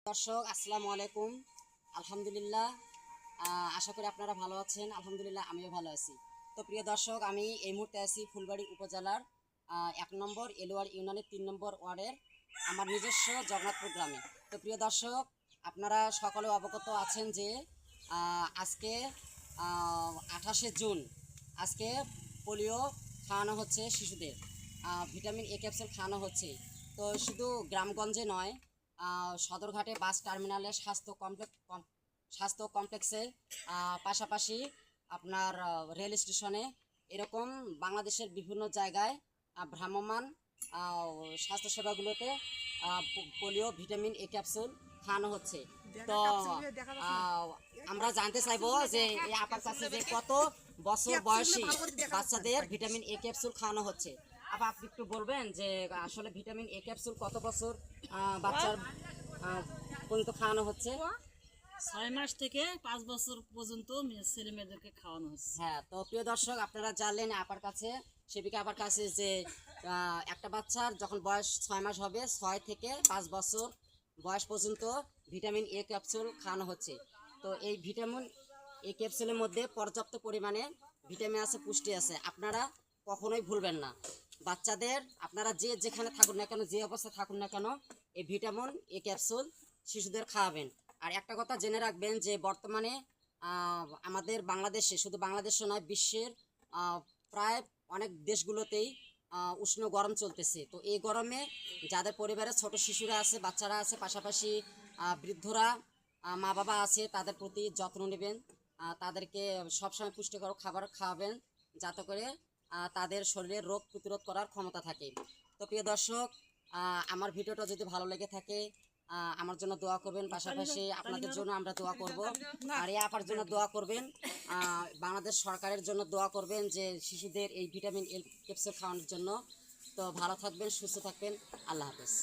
দর্শক আসসালামু আলাইকুম। আলহামদুলিল্লাহ, আশা করি আপনারা ভালো আছেন। আলহামদুলিল্লাহ আমিও ভালো আছি। তো প্রিয় দর্শক, আমি এই মুহূর্তে আছি ফুলবাড়ি উপজেলার 1 নম্বর এলোয়ার ইউনিয়নের 3 নম্বর ওয়ার্ডের আমার নিজস্ব জগন্নাথপুর গ্রামে। তো প্রিয় দর্শক, আপনারা সকলে অবগত আছেন যে আজকে 28শে জুন আজকে পোলিও খাওয়ানো হচ্ছে শিশুদের, ভিটামিন এ ক্যাপসুল খাওয়ানো হচ্ছে। তো শুধু গ্রামগঞ্জে নয়, সদরঘাটে বাস টার্মিনালে স্বাস্থ্য কমপ্লেক্সে, পাশাপাশি আপনার রেল স্টেশনে, এরকম বাংলাদেশের বিভিন্ন জায়গায় ভ্রাম্যমান স্বাস্থ্যসেবাগুলোতে পোলিও ভিটামিন এ ক্যাপসুল খাওয়ানো হচ্ছে। তো আমরা জানতে চাইবো যে এই আপার কাছে যে কত বছর বয়সী বাচ্চাদের ভিটামিন এ ক্যাপসুল খাওয়ানো হচ্ছে। আপনি একটু বলবেন যে আসলে ভিটামিন এ ক্যাপসুল কত বছর বাচ্চার পর্যন্ত খাওয়ানো হচ্ছে? 6 মাস থেকে 5 বছর পর্যন্ত ছেলে মেয়েদেরকে খাওয়ানো হচ্ছে। হ্যাঁ, তো প্রিয় দর্শক, আপনারা জানলেন আপার কাছে, সেবিকা আপার কাছে, যে একটা বাচ্চার যখন বয়স 6 মাস হবে, 6 থেকে 5 বছর বয়স পর্যন্ত ভিটামিন এ ক্যাপসুল খাওয়ানো হচ্ছে। তো এই ভিটামিন এ ক্যাপসুলের মধ্যে পর্যাপ্ত পরিমাণে ভিটামিন আছে, পুষ্টি আছে। আপনারা কখনোই ভুলবেন না, বাচ্চাদের আপনারা যে যেখানে থাকুন না কেন, যে অবস্থা থাকুন না কেন, এই ভিটামিন এ ক্যাপসুল শিশুদের খাওয়াবেন। আর একটা কথা জেনে রাখবেন যে বর্তমানে আমাদের বাংলাদেশে, শুধু বাংলাদেশে নয়, বিশ্বের প্রায় অনেক দেশগুলোতেই উষ্ণ গরম চলতেছে। তো এই গরমে যাদের পরিবারে ছোট শিশুরা আছে, বাচ্চারা আছে, পাশাপাশি বৃদ্ধরা, মা বাবা আছে, তাদের প্রতি যত্ন নেবেন। তাদেরকে সবসময় পুষ্টিকর খাবার খাওয়াবেন, যাতে করে তাদের শরীরে রোগ প্রতিরোধ করার ক্ষমতা থাকে। তো প্রিয় দর্শক, আমার ভিডিওটা যদি ভালো লেগে থাকে, আমার জন্য দোয়া করবেন, পাশাপাশি আপনাদের জন্য আমরা দোয়া করব। আর এই আপার জন্য দোয়া করবেন, বাংলাদেশ সরকারের জন্য দোয়া করবেন যে শিশুদের এই ভিটামিন এ ক্যাপসুল খাওয়ানোর জন্য। তো ভালো থাকবেন, সুস্থ থাকবেন। আল্লাহ হাফেজ।